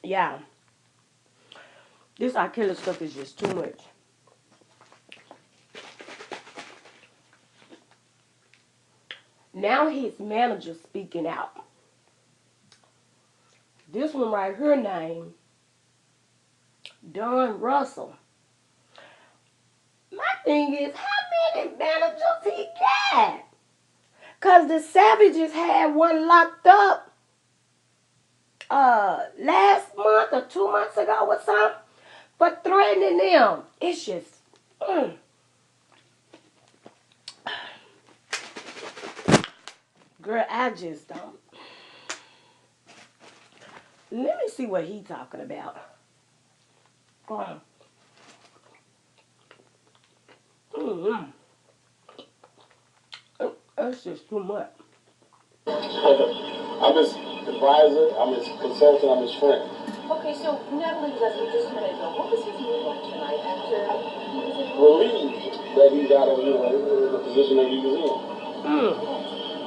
Yeah, this R. Kelly stuff is just too much. Now his manager speaking out. This one right here named Don Russell. My thing is, how many managers he got? Cause the Savages had one locked up last month or 2 months ago or something for threatening them. It's just girl, I just don't. Let me see what he talking about. Mm-hmm. That's just too much. I'm his advisor, I'm his consultant, I'm his friend. Okay, so Natalie, as we just heard ago, what was his mood like tonight after he was in? Relieved that he got in the position that he was in.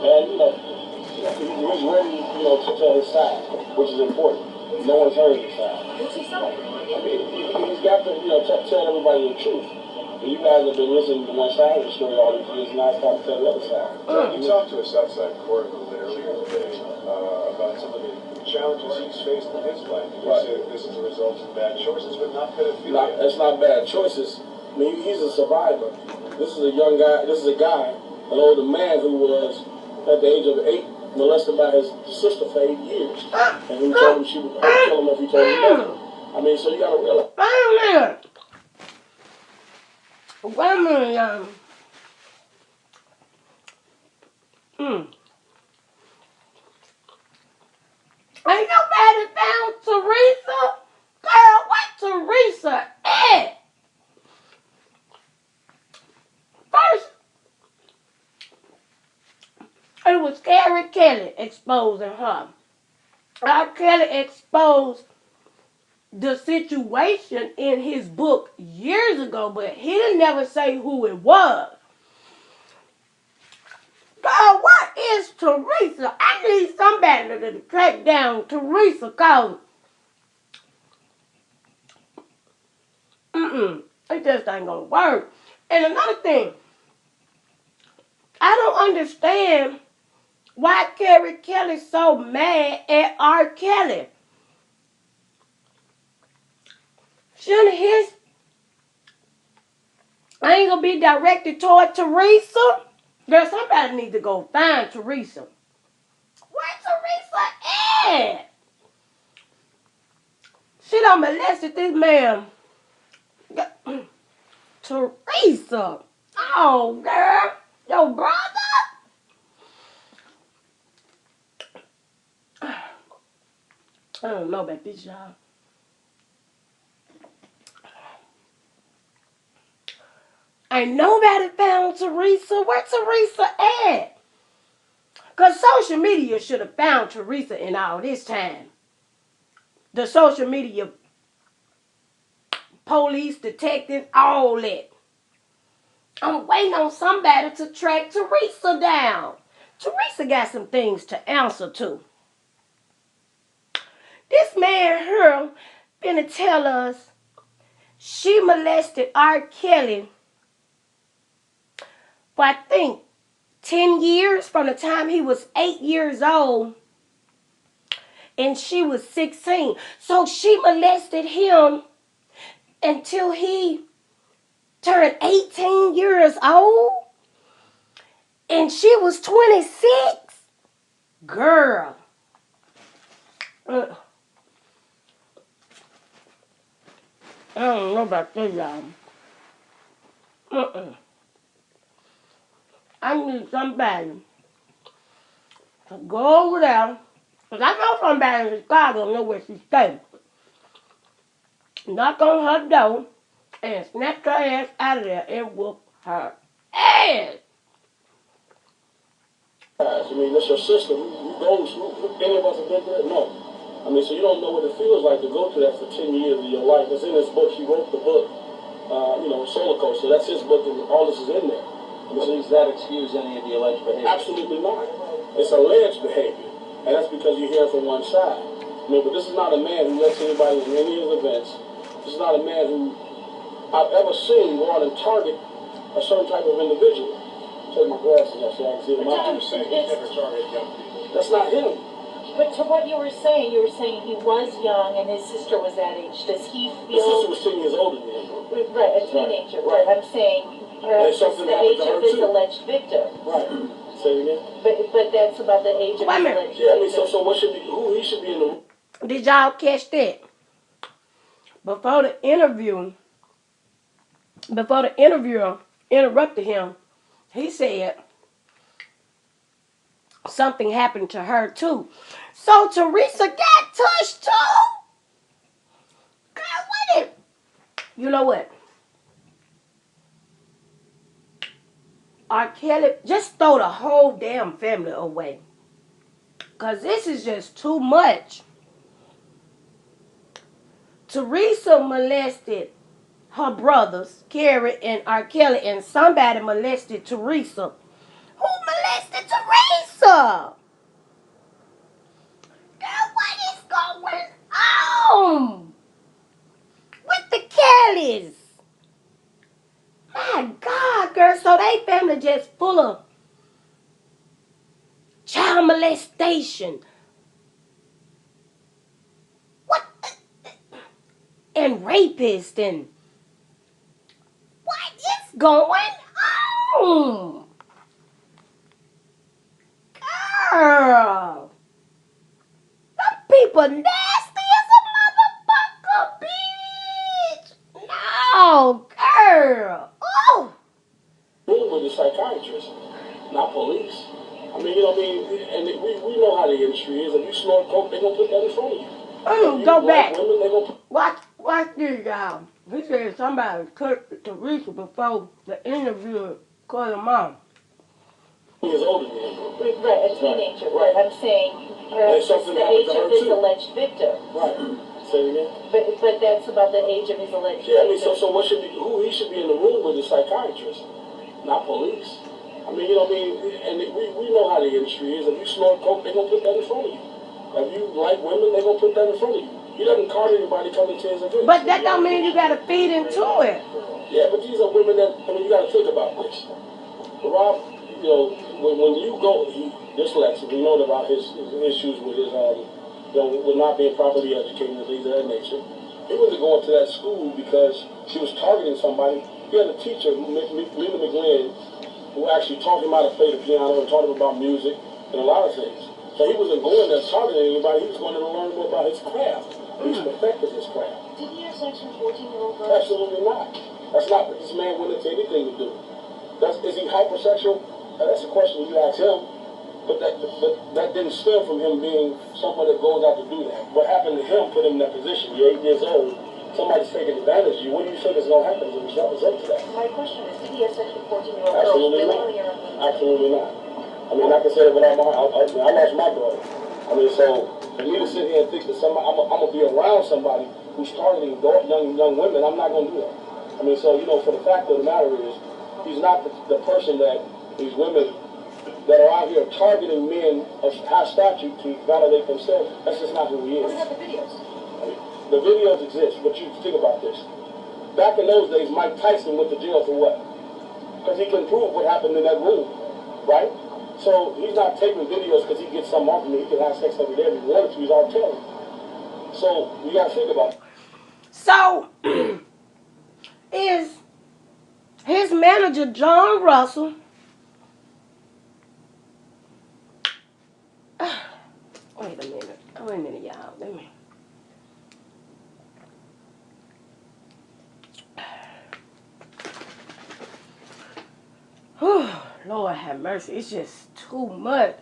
And, he's ready, to tell his side, which is important. No one's heard his side. What's he say? I mean, he's got to, tell everybody the truth. You guys have been listening to one side of the story all these years, now it's time to tell the other side. You talked to us outside court a little bit earlier today about some of the challenges he's faced in his life. You said this is a result of bad choices, but not pedophilia. It's not bad choices. I mean, he's a survivor. This is a young guy, this is a guy, an older man who was, at the age of 8, molested by his sister for 8 years. And who told him she would kill him if he told him nothing. I mean, so you gotta realize. Wait a minute, y'all. Ain't nobody found Teresa? Girl, where Teresa at? First, it was Carrie Kelly exposing her. R. Kelly exposed the situation in his book years ago, but he didn't never say who it was. Girl, what is Teresa? I need somebody to track down Teresa, cause it just ain't gonna work. And another thing, I don't understand why Carrie Kelly's so mad at R. Kelly. Shouldn't his anger be directed toward Teresa? Girl, somebody needs to go find Teresa. Where Teresa at? She done molested this man. Teresa. Oh, girl. Your brother? I don't know about this, y'all. Ain't nobody found Teresa. Where Teresa at? Because social media should have found Teresa in all this time. The social media police, detectives, all that. I'm waiting on somebody to track Teresa down. Teresa got some things to answer to. This man here finna tell us she molested R. Kelly for, I think, 10 years from the time he was 8 years old and she was 16. So she molested him until he turned 18 years old and she was 26. Girl. I don't know about this, y'all. I need somebody to go over there. Because I know somebody in Chicago know where she stays. Knock on her door and snatch her ass out of there and whoop her ass. I mean, that's your sister. Who goes through? Any of us have been there? No. I mean, so you don't know what it feels like to go through that for 10 years of your life. It's in this book. He wrote the book, Solar Coaster. That's his book, and all this is in there. So does that excuse any of the alleged behavior? Absolutely not. It's alleged behavior, and that's because you hear from one side. I mean, but this is not a man who lets anybody in any of his events. This is not a man who I've ever seen go out and target a certain type of individual. Take my glasses off so I can see them But out. Tom, Saying he's never targeted young people. That's not him. But to what you were saying he was young and his sister was that age. Does he His sister feel was 10 years older than him. right, a teenager? Right. But I'm saying There's it's something the happened age to her of his too. alleged victim. Right. Say it again. But that's about the age of Wait a his minute. alleged Yeah, I mean, victim. so what should be, who he should be in the room? Did y'all catch that? Before the interviewer interrupted him, he said something happened to her too. So Teresa got touched too? God, what it? You know what? R. Kelly, just throw the whole damn family away. Because this is just too much. Teresa molested her brothers, Kerry and R. Kelly, and somebody molested Teresa. Who molested Teresa? Girl, what is going on with the Kellys? My God, girl, so they family just full of child molestation. What? And rapists and what is going on? Girl, them people nasty as a motherfucker, bitch. No, girl. Oh. With the psychiatrist, not police. I mean, you know what I mean? And we know how the industry is. If you snort coke, they're going to put that in front of you. If you Go back. like women, they're going to put... Watch this, y'all. He said somebody cut Teresa before the interviewer called him mom. years older than him. Right, a teenager. Right. But I'm saying There's it's something the happened age to her of his too. alleged victim. Right. Say it again. But that's about the age of his alleged Yeah, I mean, victim. so what should be, who he should be in the room with is psychiatrist, not police. I mean, you know what I mean? And we know how the industry is. If you snort coke, they're going to put that in front of you. If you like women, they're going to put that in front of you. He doesn't card anybody coming to his event. But that don't mean you gotta feed into it. Yeah, but these are women that, I mean, you got to think about this. Rob, you know, when you go, he dyslexic, we know about his issues with his, you know, with not being properly educated and things of that nature. He wasn't going to that school because she was targeting somebody. He had a teacher, Linda McGlynn, who actually taught him how to play the piano and taught him about music and a lot of things. So he wasn't going there targeting anybody. He was going to learn more about his craft. He's perfected his craft. Did he have sex with 14-year-old girls? Absolutely not. That's not what this man went into anything to do. Is he hypersexual? That's a question you ask him. But that didn't stem from him being someone that goes out to do that. What happened to him put him in that position. You're 8 years old. Somebody's taking advantage of you. What do you think is going to happen as a result of that? My question is, did he have sex with 14-year-old girls Absolutely not. willingly or unwillingly? Absolutely not. I mean, I can say that without I lost my daughter. I mean, so for me to sit here and think that somebody, I'm going to be around somebody who's targeting young women, I'm not going to do that. I mean, so, you know, for the fact of the matter is, he's not the person that these women that are out here targeting men of high stature to validate themselves. That's just not who he is. What about the videos? I mean, the videos exist, but you think about this. Back in those days, Mike Tyson went to jail for what? Because he couldn't prove what happened in that room, right? So he's not taking videos because he gets something off of me. He can have sex every day if he wanted to. He's all telling. So you got to think about it. So is his manager John Russell. Wait a minute, y'all. Let me. Lord have mercy. It's just too much.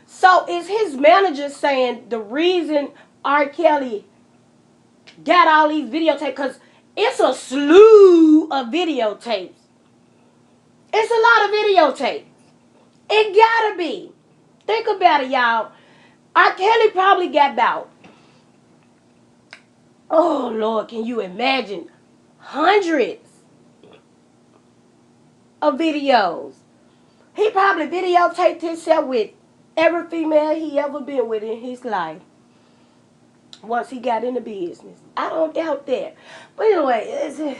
So is his manager saying the reason R. Kelly got all these videotapes, because it's a slew of videotapes. It's a lot of videotapes. It gotta be. Think about it, y'all. R. Kelly probably got about, oh Lord, can you imagine? Hundreds of videos. He probably videotaped himself with every female he ever been with in his life. once he got into business. I don't doubt that. But anyway,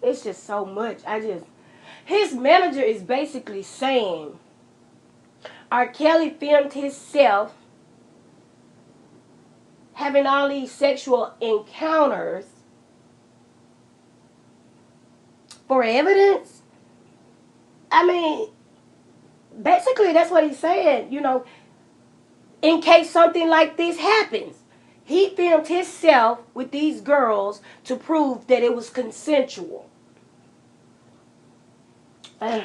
it's just so much. His manager is basically saying R. Kelly filmed himself having all these sexual encounters for evidence. I mean, basically that's what he's saying, in case something like this happens. He filmed himself with these girls to prove that it was consensual. Uh,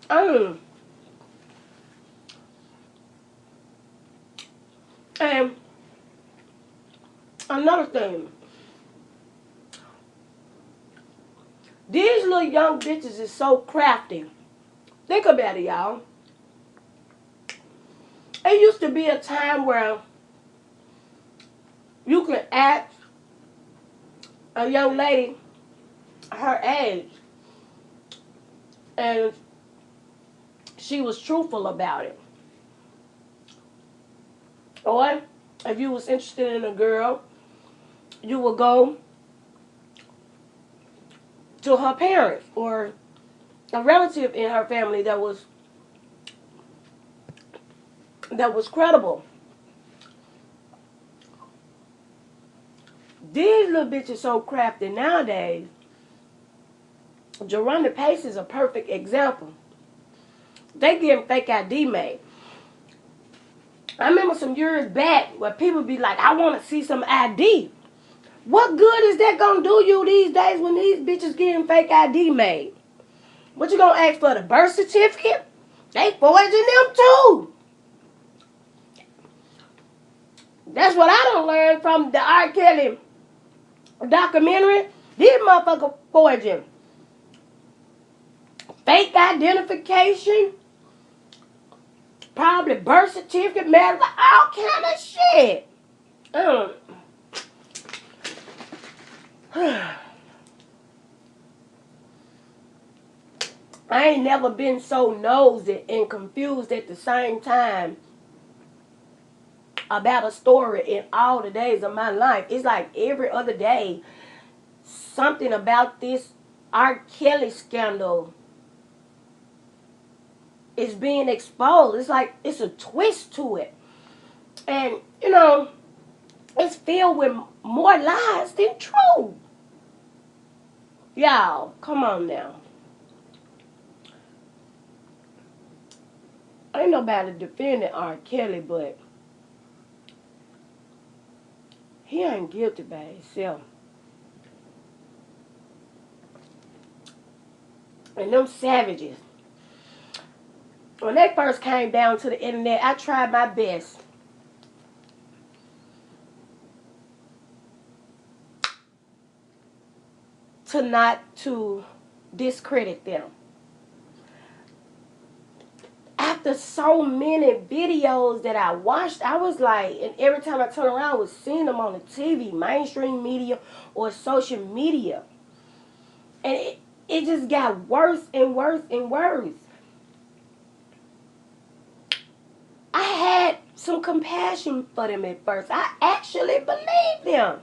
um, and another thing, these little young bitches is so crafty. Think about it, y'all. It used to be a time where you could ask a young lady her age and she was truthful about it. Or if you was interested in a girl, you would go to her parents or a relative in her family that was credible. These little bitches so crafty nowadays. Jerome Pace is a perfect example. They getting fake ID made. I remember some years back where people be like, I want to see some ID. What good is that going to do you these days when these bitches getting fake ID made? What you going to ask for, the birth certificate? They forging them too. That's what I done learned from the R. Kelly documentary. These motherfuckers forging. Fake identification. Probably birth certificate, marriage, all kind of shit. I ain't never been so nosy and confused at the same time about a story in all the days of my life. It's like every other day, something about this R. Kelly scandal is being exposed. It's like it's a twist to it. And, it's filled with more lies than truth. Y'all, come on now. Ain't nobody defending R. Kelly, but he ain't guilty by himself. And them savages, when they first came down to the internet, I tried my best to not to discredit them. After so many videos that I watched, I was like, and every time I turn around, I was seeing them on the TV, mainstream media or social media. And it just got worse and worse and worse. I had some compassion for them at first. I actually believed them.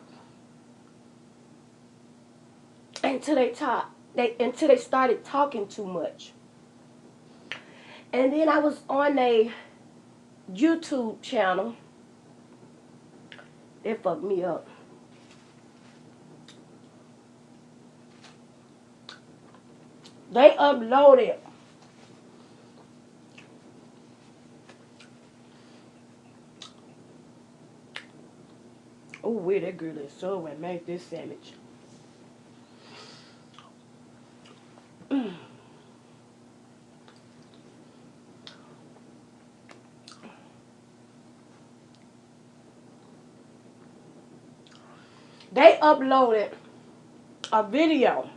Until they started talking too much. And then I was on a YouTube channel. It fucked me up. They uploaded wait, that girl is so and make this sandwich. They uploaded a video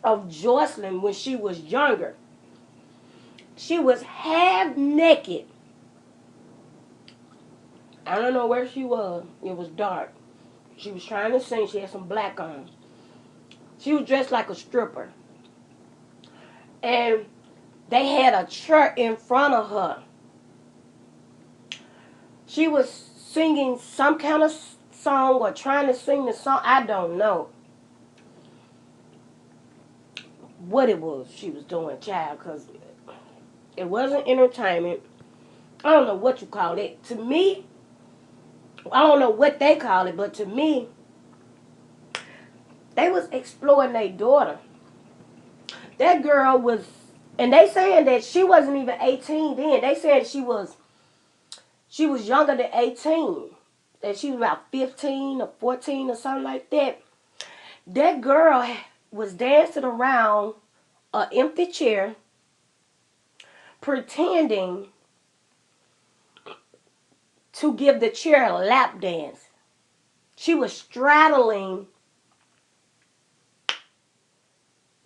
of Jocelyn when she was younger. She was half naked. I don't know where she was. It was dark. She was trying to sing. She had some black on. She was dressed like a stripper. And they had a chair in front of her. She was singing some kind of song or trying to sing the song. I don't know what it was she was doing, child, because it wasn't entertainment. I don't know what you call it. To me, I don't know what they call it, but to me, they was exploring their daughter. That girl was, and they saying that she wasn't even 18 then. They said she was younger than 18. That she was about 15 or 14 or something like that. That girl was dancing around an empty chair, pretending to give the chair a lap dance. She was straddling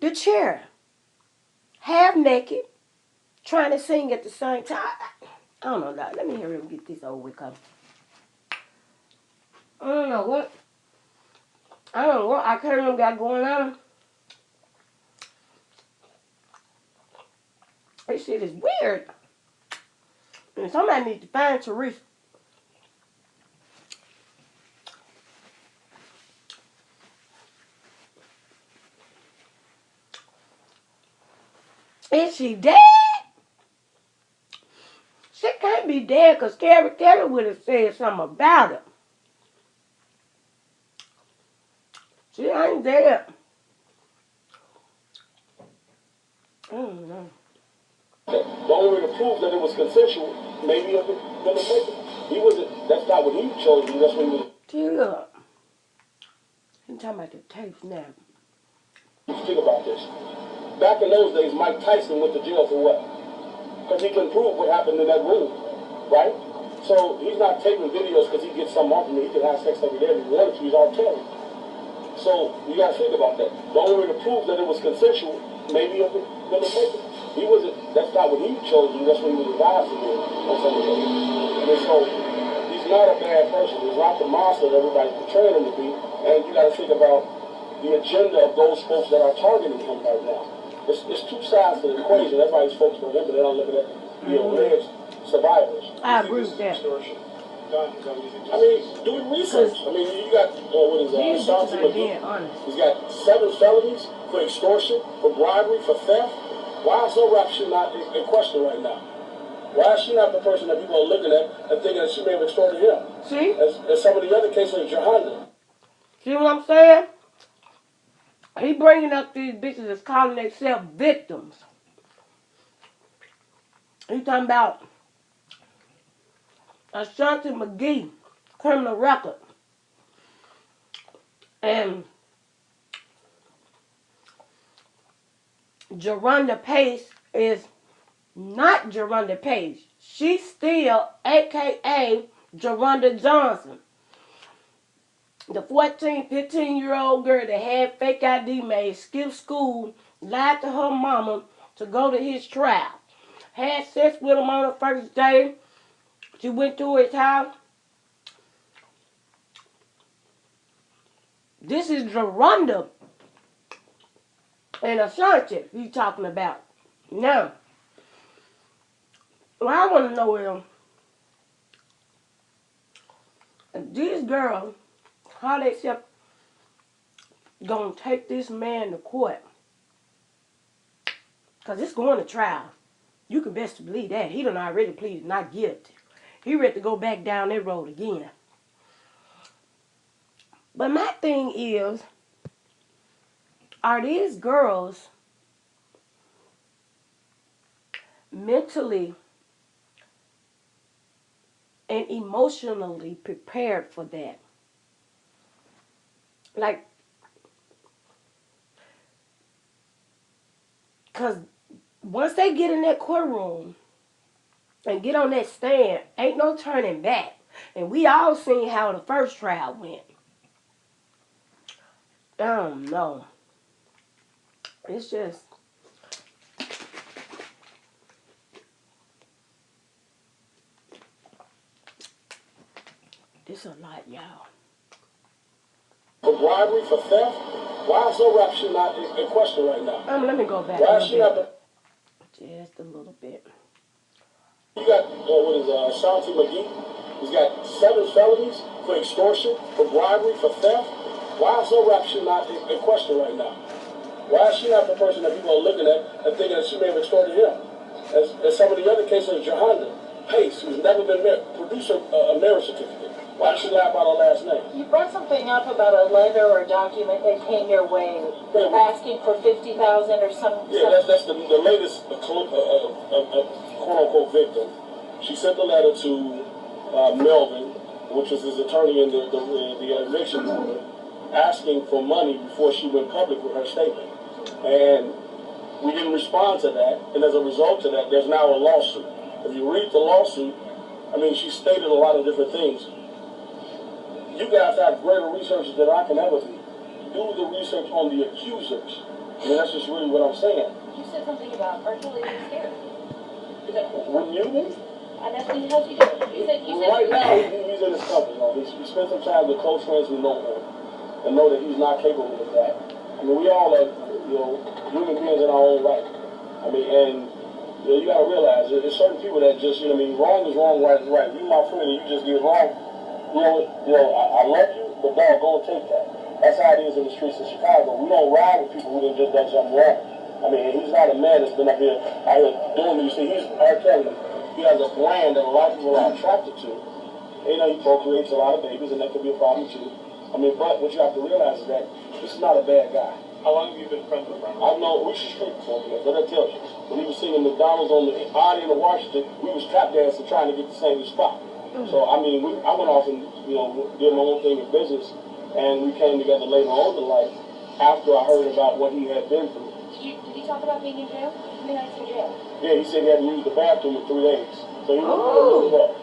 the chair, half naked, trying to sing at the same time. I don't know. Let me hear him get this over with. Cause I don't know what. I don't know what I can't remember got going on. This shit is weird. And somebody needs to find Teresa. Is she dead? She can't be dead because Carrie Kelly would have said something about it. She ain't dead. I don't know. The only way to prove that it was consensual, maybe it was gonna make it. He wasn't. That's not what he chose. That's what he was. Look. I'm talking about the tapes now. Think about this. Back in those days, Mike Tyson went to jail for what? Because he couldn't prove what happened in that room, right? So he's not taking videos because he gets something off of me. He can have sex every day if he wanted to. He's R. Kelly. So you gotta think about that. The only way to prove that it was consensual, maybe it was gonna make it. He wasn't. That's not what he chose. That's what he was advised to do on some of those. And so he's not a bad person. He's not the monster that everybody's portraying him to be. And you gotta think about the agenda of those folks that are targeting him right now. It's two sides to the equation. That's why these folks go in, but they're not looking at the alleged survivors. I agree with that. I mean, do research. I mean, you got, what is These that? bitches ain't being honest. He's got 7 felonies for extortion, for bribery, for theft. Why is her rap shit not in question right now? Why is she not the person that people are looking at and thinking that she may have extorted him? See? As some of the other cases of Johanna. See what I'm saying? He bringing up these bitches that's calling themselves victims. He talking about Ashanti McGee, criminal record. And Jerronda Pace is not Jerronda Pace. She's still AKA Jerronda Johnson. The 14, 15-year-old girl that had fake ID made, skipped school, lied to her mama to go to his trial. Had sex with him on the first day. She went to his house. This is Jerronda and Ashanti he's talking about. Now, what I want to know is, these girls, how they gonna take this man to court? Because it's going to trial. You can best believe that. He done already pleaded not guilty. He ready to go back down that road again. But my thing is, are these girls mentally and emotionally prepared for that? Like, because once they get in that courtroom and get on that stand, ain't no turning back. And we all seen how the first trial went. I don't know. It's just, it's a lot, y'all. For bribery, for theft, why is no rap shit not in question right now? Let me go back Why a is she little not bit. Just a little bit. You got, Ashanti McGee? He's got 7 felonies for extortion, for bribery, for theft. Why is no rap shit not in question right now? Why is she not the person that people are looking at and thinking that she may have extorted him? As some of the other cases, Jahanda Pace, who's never been married, produced a marriage certificate. Why did she lie about her last name? You brought something up about a letter or a document that came your way asking for $50,000 or some. Yeah, that's the latest quote-unquote victim. She sent the letter to Melvin, which was his attorney in the eviction order, asking for money before she went public with her statement. And we didn't respond to that, and as a result of that, there's now a lawsuit. If you read the lawsuit, I mean, she stated a lot of different things. You guys have greater researchers than I can ever be. Do the research on the accusers. I mean, that's just really what I'm saying. You said something about R. Kelly being scared. Wouldn't you be? And that's what he has you do. Right now, he's in his comfort zone. He spent some time with close friends who know him and know that he's not capable of that. I mean, we all are, human beings in our own right. I mean, and you got to realize there's certain people that just, wrong is wrong, right is right. You my friend, and you just get wrong. I love you, but dog, go and take that. That's how it is in the streets of Chicago. We don't ride with people who done just done something wrong. I mean, he's not a man that's been out here doing these things. He's R. Kelly. He has a brand that a lot of people are attracted to. He procreates a lot of babies, and that could be a problem too. I mean, but what you have to realize is that this is not a bad guy. How long have you been friends with Ron? I've known we should street before because that tells you. When he was singing McDonald's on the Odyssey in Washington, we was tap dancing trying to get the same spot. So I mean, I went off and did my own thing in business, and we came together later on in life after I heard about what he had been through. Did you talk about being in jail? How many nights in jail? Yeah, he said he hadn't used the bathroom in 3 days. So he was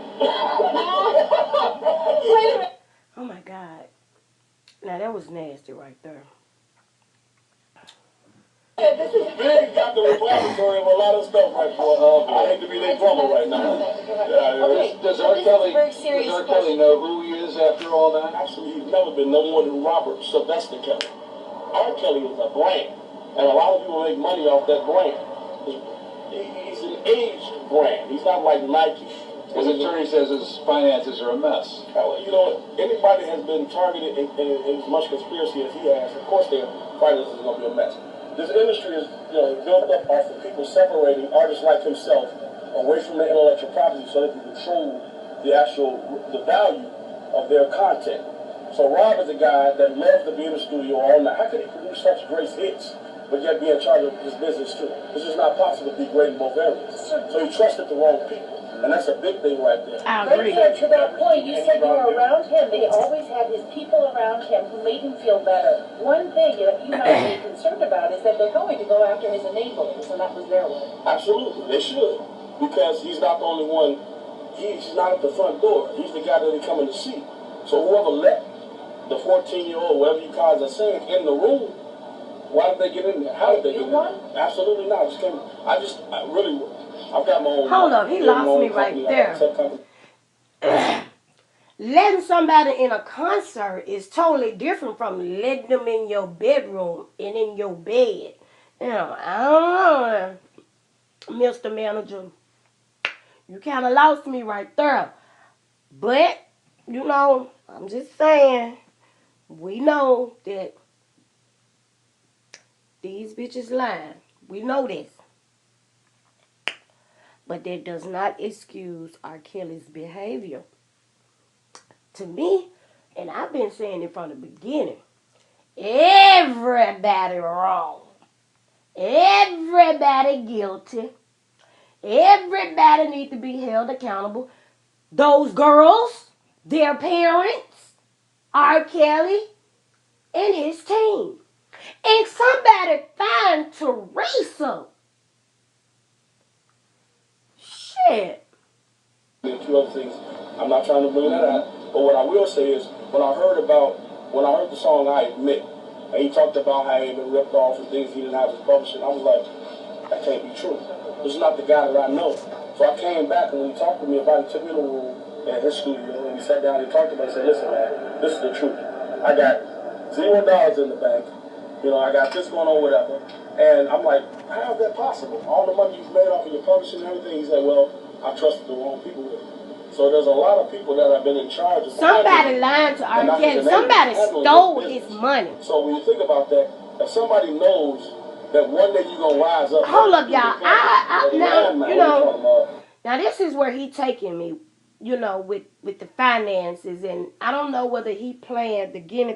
Oh my God. Now that was nasty right there. Yeah, this is big got the repository of a lot of stuff right for I hate to be their drummer right now. Does R. Kelly know who he is after all that? Actually, he's never been no more than Robert Sylvester Kelly. R. Kelly is a brand, and a lot of people make money off that brand. He's an aged brand. He's not like Nike. His attorney says his finances are a mess. Anybody has been targeted in as much conspiracy as he has, of course their finances are going to be a mess. This industry is built up off of people separating artists like himself away from their intellectual property so they can control the value of their content. So Rob is a guy that loves to be in the studio all night. How could he produce such great hits, but yet be in charge of his business too? It's just not possible to be great in both areas. So he trusted the wrong people. And that's a big thing right there. I agree. To that point, you said you were around him, but he always had his people around him who made him feel better. One thing that you might be concerned about is that they're going to go after his enablers, and that was their way. Absolutely, they should. Because he's not the only one. He's not at the front door. He's the guy that they come in to see. So whoever let the 14-year-old, whatever you guys are saying, in the room, why did they get in there? How did they get in there? Absolutely not. I've got my own. Hold up, he lost me right there. Letting somebody in a concert is totally different from letting them in your bedroom and in your bed. I don't know, Mr. Manager. You kind of lost me right there. But, I'm just saying, we know that these bitches lying. We know this. But that does not excuse R. Kelly's behavior. To me, and I've been saying it from the beginning, everybody wrong. Everybody guilty. Everybody needs to be held accountable. Those girls, their parents, R. Kelly, and his team. And somebody find Teresa. Shit. And a few other things. I'm not trying to bring that out. But what I will say is, when I heard the song I Admit, and he talked about how he had been ripped off and things he didn't have his publishing, I was like, that can't be true. This is not the guy that I know. So I came back, and when he talked to me about it, he took me to his studio, and we sat down and he talked about it. He said, listen, man, this is the truth. I got $0 in the bank. You know, I got this going on, whatever. And I'm like, how is that possible? All the money you've made off of your publishing and everything. He said, well, I trusted the wrong people with it. So there's a lot of people that have been in charge of somebody lied to R. Kelly. Somebody stole his money. So when you think about that, if somebody knows that one day you're gonna rise up. Hold up, y'all. Now, you know, now this is where he taking me, you know, with the finances, and I don't know whether he planned the guinea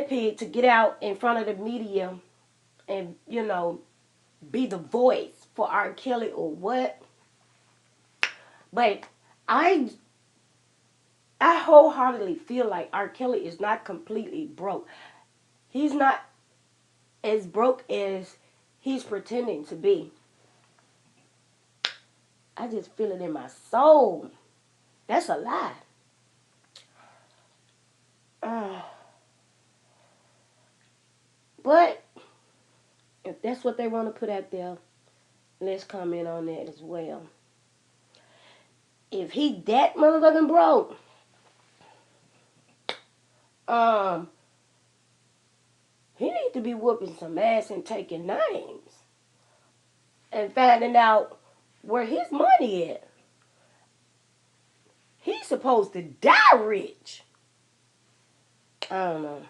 pig to get out in front of the media and, you know, be the voice for R. Kelly or what. But I wholeheartedly feel like R. Kelly is not completely broke. He's not as broke as he's pretending to be. I just feel it in my soul. That's a lie. But if that's what they want to put out there, let's comment on that as well. If he that motherfucking broke, he needs to be whooping some ass and taking names and finding out where his money at. He's supposed to die rich. I don't know.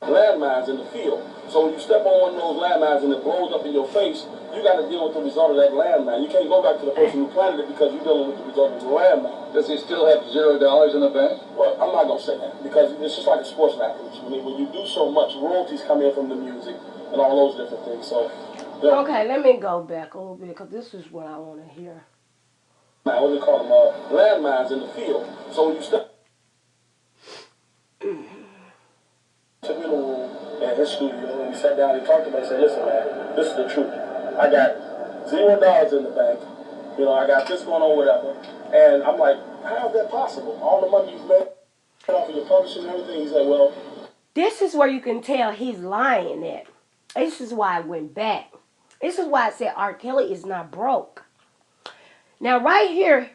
Landmines in the field. So when you step on one of those landmines and it blows up in your face, you got to deal with the result of that landmine. You can't go back to the person who planted it because you're dealing with the result of the landmine. Does he still have $0 in the bank? Well, I'm not going to say that because it's just like a sports athlete. When you do so much, royalties come in from the music and all those different things. So, okay, let me go back a little bit because this is what I want to hear. What do they call them? Landmines in the field. So when you step took me to the room in his studio and we sat down and talked about it and said, listen, man, this is the truth. I got $0 in the bank. You know, I got this going on, whatever. And I'm like, how is that possible? All the money you've made off of your publishing and everything. He said, well. This is where you can tell he's lying at. This is why I went back. This is why I said R. Kelly is not broke. Now, right here,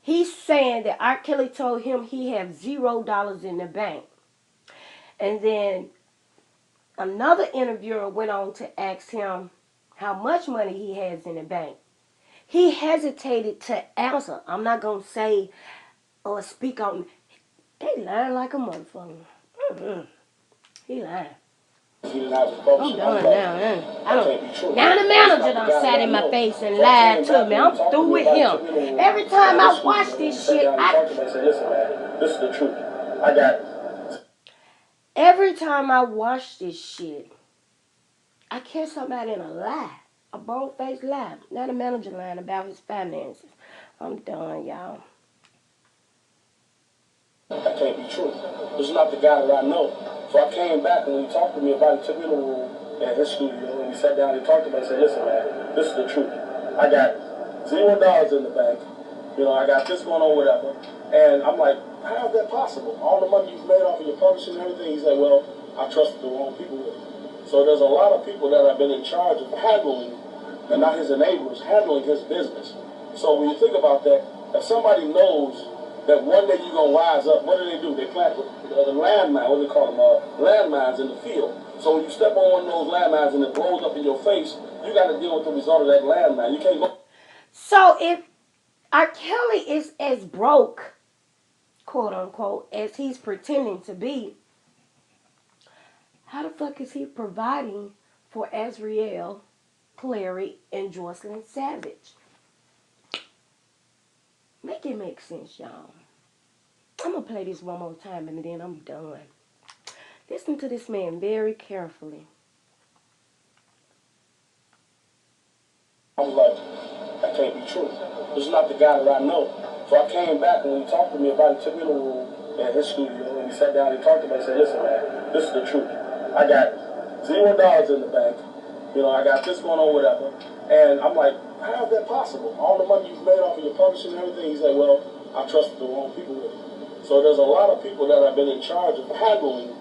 he's saying that R. Kelly told him he had $0 in the bank. And then another interviewer went on to ask him how much money he has in the bank. He hesitated to answer. I'm not going to say or speak on. They lying like a motherfucker. He lying. I'm done now. Now the manager done sat in my face and lied to me. I'm through with him. Every time I watch this shit, listen, man, this is the truth. I got. Every time I watch this shit, I catch somebody in a lie, a bold-faced lie. Now the manager lying about his finances. I'm done, y'all. That can't be true. This is not the guy that I know. So I came back and when he talked to me about it, he took me to the room in his studio and we sat down and talked about it and said, listen, man, this is the truth. I got $0 in the bank. You know, I got this going on, whatever. And I'm like, how is that possible? All the money you've made off of your publishing and everything. He said, well, I trusted the wrong people with it. So there's a lot of people that have been in charge of handling, and not his enablers, handling his business. So when you think about that, if somebody knows that one day you're going to rise up, what do? They plant the landmine, what do they call them? Landmines in the field. So when you step on one of those landmines and it blows up in your face, you got to deal with the result of that landmine. You can't go. So if R. Kelly is as broke, quote unquote, as he's pretending to be, how the fuck is he providing for Azriel, Clary, and Joycelyn Savage? Make it make sense, y'all. I'm going to play this one more time and then I'm done. Listen to this man very carefully. I was like, that can't be true. This is not the guy that I know. So I came back and when he talked to me about it, he took me to the room in his studio and we sat down and talked about it and said, listen, man, this is the truth. I got $0 in the bank. You know, I got this going on, whatever. And I'm like, how is that possible? All the money you've made off of your publishing and everything. He said, well, I trusted the wrong people with it. So there's a lot of people that have been in charge of handling,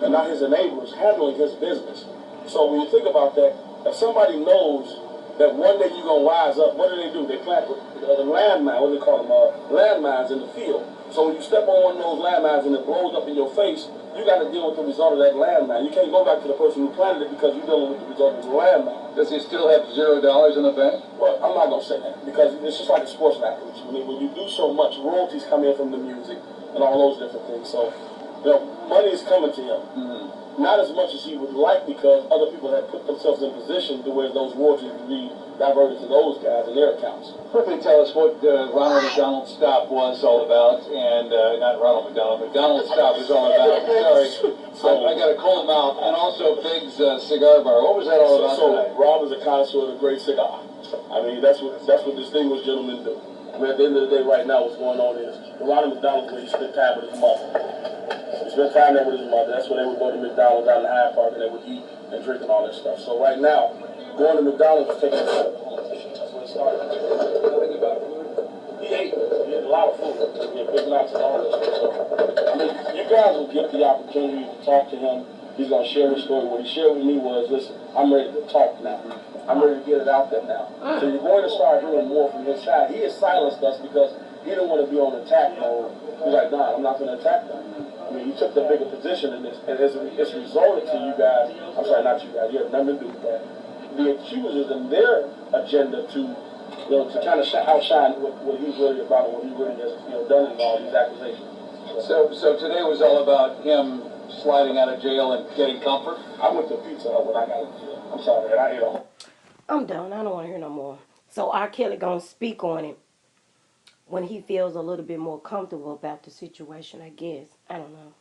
and not his enablers, handling his business. So when you think about that, if somebody knows that one day you're going to rise up. What do? They plant the landmine, what do they call them? Landmines in the field. So when you step on one of those landmines and it blows up in your face, you got to deal with the result of that landmine. You can't go back to the person who planted it because you're dealing with the result of the landmine. Does he still have $0 in the bank? Well, I'm not going to say that because it's just like a sports athlete. When you do so much, royalties come in from the music and all those different things. So, money is coming to him. Not as much as he would like because other people have put themselves in position to where those royalties can be diverted to those guys in their accounts. Quickly tell us what Ronald McDonald's stop was all about, and not Ronald McDonald, McDonald's stop was all about. Sorry, I got to call him out, and also Big's Cigar Bar. What was that all about tonight? Rob is a connoisseur of a great cigar. I mean, that's what distinguished gentlemen do. I mean, at the end of the day, right now, what's going on is Ronald McDonald where he spent time with his mother. He spent time there with his mother. That's where they would go to McDonald's out in Hyde Park and they would eat and drink and all that stuff. So right now, going to McDonald's is taking a trip. That's where it started. Nothing about food. He ate a lot of food. He had Big Macs and all that stuff. So, I mean, you guys will get the opportunity to talk to him. He's going to share his story. What he shared with me was, listen, I'm ready to talk now. I'm ready to get it out there now. So you're going to start hearing more from his side. He has silenced us because he didn't want to be on attack mode. He's like, nah, I'm not going to attack them. I mean, he took the bigger position in this, and it's resulted to you guys. I'm sorry, not you guys. You have nothing to do with that. The accusers and their agenda to kind of outshine what he's really about and what he really has done in all these accusations. So today was all about him sliding out of jail and getting comfort? I went to Pizza Hut when I got into jail. I'm sorry, man. I ate a whole... I'm done. I don't want to hear no more. So R. Kelly gonna speak on it when he feels a little bit more comfortable about the situation, I guess. I don't know.